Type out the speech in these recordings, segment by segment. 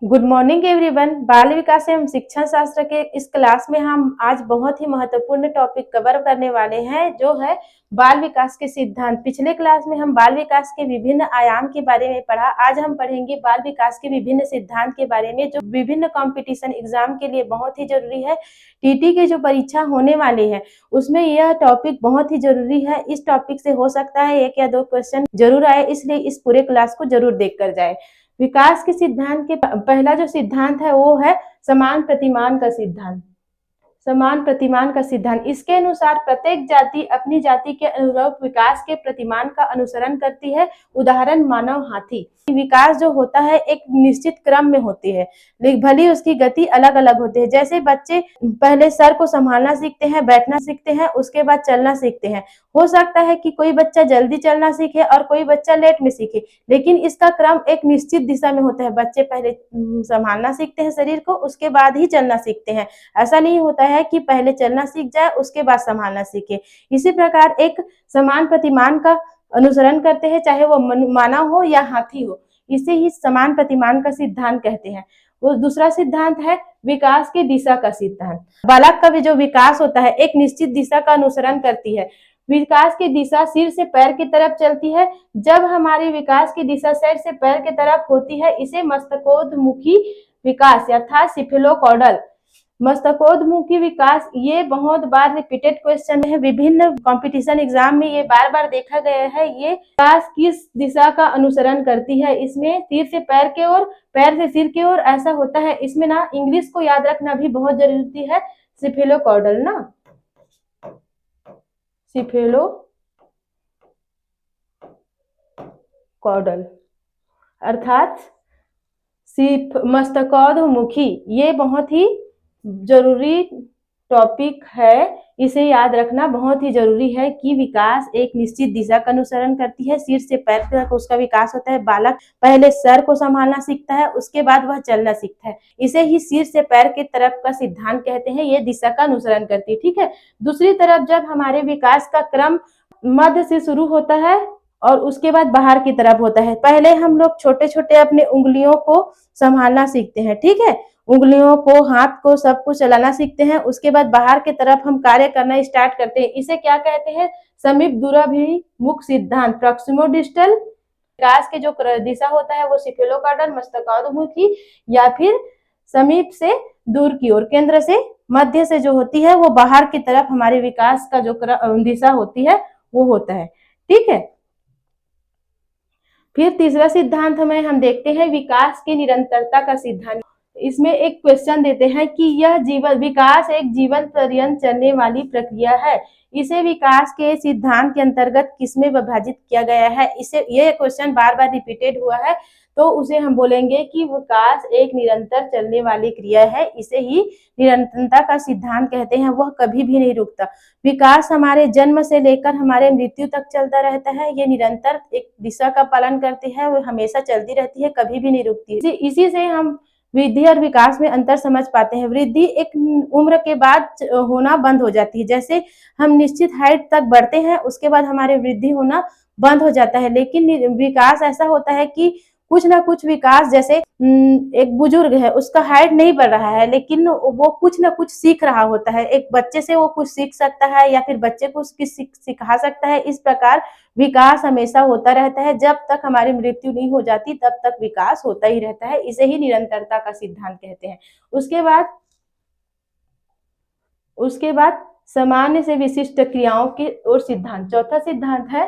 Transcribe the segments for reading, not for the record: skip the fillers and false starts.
Good morning everyone. बाल विकास एवं शिक्षण शास्त्र के इस क्लास में हम आज बहुत ही महत्वपूर्ण टॉपिक कवर करने वाले हैं, जो है बाल विकास के सिद्धांत। पिछले क्लास में हम बाल विकास के विभिन्न आयाम के बारे में पढ़ा। आज हम पढ़ेंगे बाल विकास के विभिन्न सिद्धांत के बारे में, जो विभिन्न कंपटीशन एग्जाम के लिए बहुत ही जरूरी है। टीटी के जो परीक्षा होने वाली है उसमें यह टॉपिक बहुत ही जरूरी है। इस टॉपिक से हो सकता है 1 या 2 क्वेश्चन जरूर आए, इसलिए इस पूरे क्लास को जरूर देख कर जाए। विकास के सिद्धांत के पहला जो सिद्धांत है वो है समान प्रतिमान का सिद्धांत। समान प्रतिमान का सिद्धांत, इसके अनुसार प्रत्येक जाति अपनी जाति के अनुरूप विकास के प्रतिमान का अनुसरण करती है। उदाहरण मानव हाथी। विकास जो होता है एक निश्चित क्रम में होती है, लेकिन भली उसकी गति अलग अलग होती है। जैसे बच्चे पहले सर को संभालना सीखते हैं, बैठना सीखते हैं, उसके बाद चलना सीखते हैं। हो सकता है कि कोई बच्चा जल्दी चलना सीखे और कोई बच्चा लेट में सीखे, लेकिन इसका क्रम एक निश्चित दिशा में होता है। बच्चे पहले संभालना सीखते हैं शरीर को, उसके बाद ही चलना सीखते हैं। ऐसा नहीं होता है कि पहले चलना सीख जाए उसके बाद संभालना सीखे। इसी प्रकार एक समान प्रतिमान का अनुसरण करते हैं, चाहे वो मानव हो या हाथी हो। इसे ही समान प्रतिमान का सिद्धांत कहते हैं। वो दूसरा सिद्धांत है विकास की दिशा का सिद्धांत। बालक का भी जो विकास होता है एक निश्चित दिशा का अनुसरण करती है। विकास की दिशा सिर से पैर की तरफ चलती है। जब हमारी विकास की दिशा सिर से पैर की तरफ होती है, इसे मस्तकोद्मुखी विकास अर्थात सिफेलोकॉर्डल मस्तकोद्मुखी विकास, ये बहुत बार रिपीटेड क्वेश्चन है। विभिन्न कंपटीशन एग्जाम में ये बार बार देखा गया है। ये विकास किस दिशा का अनुसरण करती है? इसमें सिर से पैर के ओर, पैर से सिर की ओर ऐसा होता है। इसमें ना इंग्लिश को याद रखना भी बहुत जरूरी है। सिफेलोकॉर्डल ना, सिफेलोकॉर्डल अर्थात मस्तकोद्मुखी, ये बहुत ही जरूरी टॉपिक है। इसे याद रखना बहुत ही जरूरी है कि विकास एक निश्चित दिशा का अनुसरण करती है। सिर से पैर तक उसका विकास होता है। बालक पहले सर को संभालना सीखता है, उसके बाद वह चलना सीखता है। इसे ही सिर से पैर के तरफ का सिद्धांत कहते हैं। ये दिशा का अनुसरण करती है, ठीक है। दूसरी तरफ जब हमारे विकास का क्रम मध्य से शुरू होता है और उसके बाद बाहर की तरफ होता है। पहले हम लोग छोटे छोटे अपने उंगलियों को संभालना सीखते हैं, ठीक है। उंगलियों को, हाथ को, सब कुछ चलाना सीखते हैं। उसके बाद बाहर की तरफ हम कार्य करना स्टार्ट करते हैं। इसे क्या कहते हैं? समीप दूराभिमुख सिद्धांत, प्रॉक्सिमो डिस्टल। विकास के जो दिशा होता है वो सिफेलोकॉर्डल, मस्तकोद्मुखी, या फिर समीप से दूर की ओर, केंद्र से मध्य से जो होती है वो बाहर की तरफ हमारे विकास का जो दिशा होती है वो होता है, ठीक है। फिर तीसरा सिद्धांत हमें हम देखते हैं विकास की निरंतरता का सिद्धांत। इसमें एक क्वेश्चन देते हैं कि यह जीवन विकास एक जीवन पर्यंत चलने वाली प्रक्रिया है। इसे विकास के सिद्धांत के अंतर्गत किसमें विभाजित किया गया है? इसे ये क्वेश्चन बार बार रिपीटेड हुआ है, तो उसे हम बोलेंगे कि विकास एक निरंतर चलने वाली क्रिया है। इसे ही निरंतरता का सिद्धांत कहते हैं। वह कभी भी नहीं रुकता। विकास हमारे जन्म से लेकर हमारे मृत्यु तक चलता रहता है। ये निरंतर एक दिशा का पालन करती है, वो हमेशा चलती रहती है, कभी भी नहीं रुकती। इसी से हम वृद्धि और विकास में अंतर समझ पाते हैं। वृद्धि एक उम्र के बाद होना बंद हो जाती है। जैसे हम निश्चित हाइट तक बढ़ते हैं, उसके बाद हमारे वृद्धि होना बंद हो जाता है। लेकिन विकास ऐसा होता है कि कुछ ना कुछ विकास, जैसे एक बुजुर्ग है, उसका हाइट नहीं बढ़ रहा है, लेकिन वो कुछ ना कुछ सीख रहा होता है। एक बच्चे से वो कुछ सीख सकता है या फिर बच्चे को सिखा सकता है। इस प्रकार विकास हमेशा होता रहता है। जब तक हमारी मृत्यु नहीं हो जाती तब तक विकास होता ही रहता है। इसे ही निरंतरता का सिद्धांत कहते हैं। उसके बाद सामान्य से विशिष्ट क्रियाओं की ओर सिद्धांत। चौथा सिद्धांत है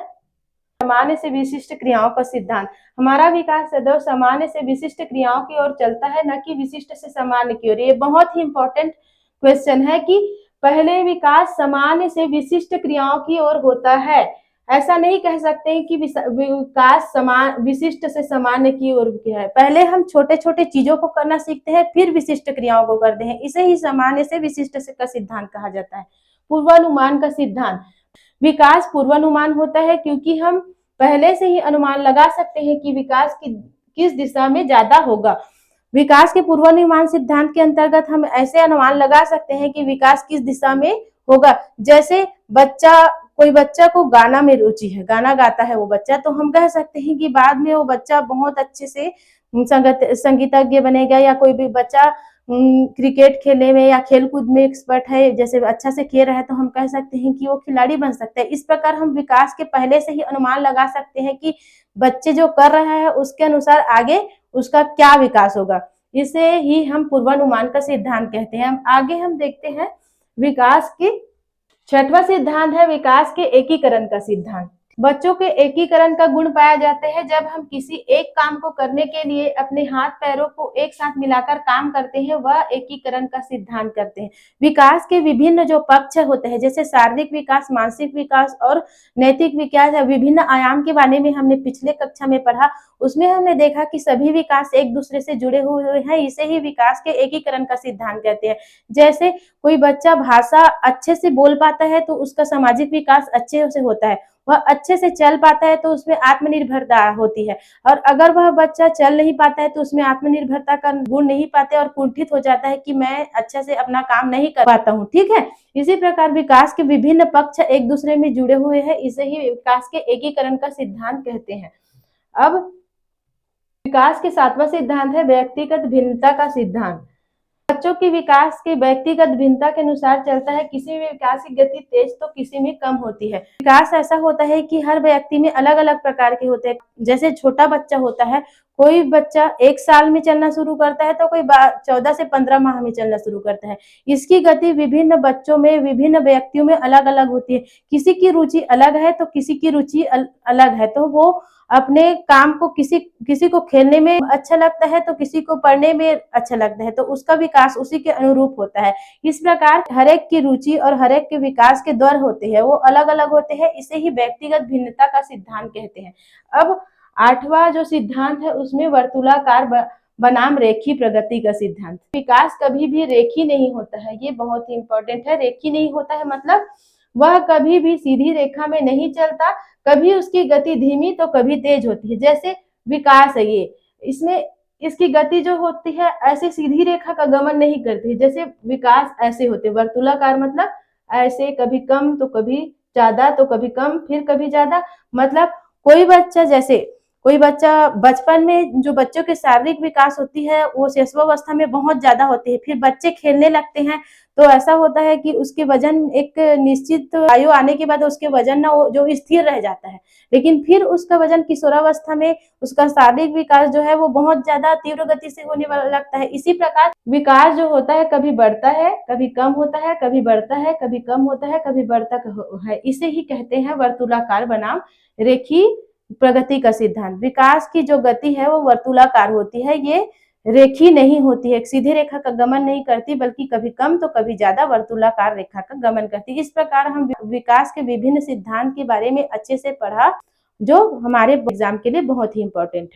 सामान्य से विशिष्ट क्रियाओं का सिद्धांत। हमारा विकास सदैव सामान्य से विशिष्ट क्रियाओं की ओर चलता है, न कि विशिष्ट से सामान्य की ओर। ये बहुत ही इंपॉर्टेंट क्वेश्चन है कि पहले विकास सामान्य से विशिष्ट क्रियाओं की ओर होता है। ऐसा नहीं कह सकते कि विकास विशिष्ट से सामान्य की ओर है। पहले हम छोटे छोटे चीजों को करना सीखते हैं, फिर विशिष्ट क्रियाओं को करते हैं। इसे ही सामान्य से विशिष्ट से का सिद्धांत कहा जाता है। पूर्वानुमान का सिद्धांत। विकास पूर्वानुमान होता है क्योंकि हम पहले से ही अनुमान लगा सकते हैं कि विकास किस दिशा में ज्यादा होगा। विकास के पूर्वानुमान सिद्धांत के अंतर्गत हम ऐसे अनुमान लगा सकते हैं कि विकास किस दिशा में होगा। जैसे कोई बच्चा को गाना में रुचि है, गाना गाता है वो बच्चा, तो हम कह सकते हैं कि बाद में वो बच्चा बहुत अच्छे से संगीतज्ञ बनेगा, या कोई भी बच्चा क्रिकेट खेलने में या खेल कूद में एक्सपर्ट है, जैसे अच्छा से खेल रहा है तो हम कह सकते हैं कि वो खिलाड़ी बन सकता है। इस प्रकार हम विकास के पहले से ही अनुमान लगा सकते हैं कि बच्चे जो कर रहा है उसके अनुसार आगे उसका क्या विकास होगा। इसे ही हम पूर्वानुमान का सिद्धांत कहते हैं। आगे हम देखते हैं विकास की छठवां सिद्धांत है विकास के एकीकरण का सिद्धांत। बच्चों के एकीकरण का गुण पाया जाता है जब हम किसी एक काम को करने के लिए अपने हाथ पैरों को एक साथ मिलाकर काम करते हैं, वह एकीकरण का सिद्धांत करते हैं। विकास के विभिन्न जो पक्ष होते हैं, जैसे शारीरिक विकास, मानसिक विकास और नैतिक विकास, विभिन्न आयाम के बारे में हमने पिछले कक्षा में पढ़ा। उसमें हमने देखा कि सभी विकास एक दूसरे से जुड़े हुए हैं, इसे ही विकास के एकीकरण का सिद्धांत कहते हैं। जैसे कोई बच्चा भाषा अच्छे से बोल पाता है तो उसका सामाजिक विकास अच्छे से होता है, वह अच्छे से चल पाता है तो उसमें आत्मनिर्भरता होती है, और अगर वह बच्चा चल नहीं पाता है तो उसमें आत्मनिर्भरता का गुण नहीं पाते और कुंठित हो जाता है कि मैं अच्छे से अपना काम नहीं कर पाता हूँ। ठीक है, इसी प्रकार विकास के विभिन्न पक्ष एक दूसरे में जुड़े हुए हैं, इसे ही विकास के एकीकरण का सिद्धांत कहते हैं। अब विकास के सातवां सिद्धांत है व्यक्तिगत भिन्नता का सिद्धांत। बच्चों के विकास के व्यक्तिगत भिन्नता के अनुसार चलता है। किसी में विकास की गति तेज तो किसी में कम होती है। विकास ऐसा होता है कि हर व्यक्ति में अलग अलग प्रकार के होते हैं। जैसे छोटा बच्चा होता है, कोई बच्चा 1 साल में चलना शुरू करता है तो कोई 14 से 15 माह में चलना शुरू करता है। इसकी गति विभिन्न बच्चों में, विभिन्न व्यक्तियों में अलग अलग होती है। किसी की रुचि अलग है तो किसी की रुचि अलग है, तो वो अपने काम को किसी को खेलने में अच्छा लगता है तो किसी को पढ़ने में अच्छा लगता है, तो उसका विकास उसी के अनुरूप होता है। इस प्रकार हर एक की रुचि और हर एक के विकास के दौर होते हैं, वो अलग अलग होते हैं, इसे ही व्यक्तिगत भिन्नता का सिद्धांत कहते हैं। अब 8वां जो सिद्धांत है उसमें वर्तुलाकार बनाम रेखीय प्रगति का सिद्धांत। विकास कभी भी रेखीय नहीं होता है, ये बहुत ही इंपॉर्टेंट है। रेखीय नहीं होता है मतलब वह कभी भी सीधी रेखा में नहीं चलता, कभी उसकी गति धीमी तो कभी तेज होती है। जैसे विकास है ये, इसमें इसकी गति जो होती है ऐसे सीधी रेखा का गमन नहीं करती, जैसे विकास ऐसे होते। वर्तुलाकार मतलब ऐसे, कभी कम तो कभी ज्यादा, तो कभी कम फिर कभी ज्यादा। मतलब कोई बच्चा बचपन में जो बच्चों के शारीरिक विकास होती है वो शिशुअवस्था में बहुत ज्यादा होती है, फिर बच्चे खेलने लगते हैं तो ऐसा होता है कि उसके वजन एक निश्चित आयु आने के बाद उसके वजन ना जो स्थिर रह जाता है, लेकिन फिर उसका वजन किशोरावस्था में उसका शारीरिक विकास जो है वो बहुत ज्यादा तीव्र गति से होने वाला लगता है। इसी प्रकार विकास जो होता है कभी बढ़ता है, कभी कम होता है, कभी बढ़ता है, कभी कम होता है, कभी बढ़ता है। इसे ही कहते हैं वर्तुलाकार बनाम रेखीय प्रगति का सिद्धांत। विकास की जो गति है वो वर्तुलाकार होती है, ये रेखीय नहीं होती है, एक सीधी रेखा का गमन नहीं करती, बल्कि कभी कम तो कभी ज्यादा वर्तुलाकार रेखा का गमन करती है। इस प्रकार हम विकास के विभिन्न सिद्धांत के बारे में अच्छे से पढ़ा, जो हमारे एग्जाम के लिए बहुत ही इंपॉर्टेंट है।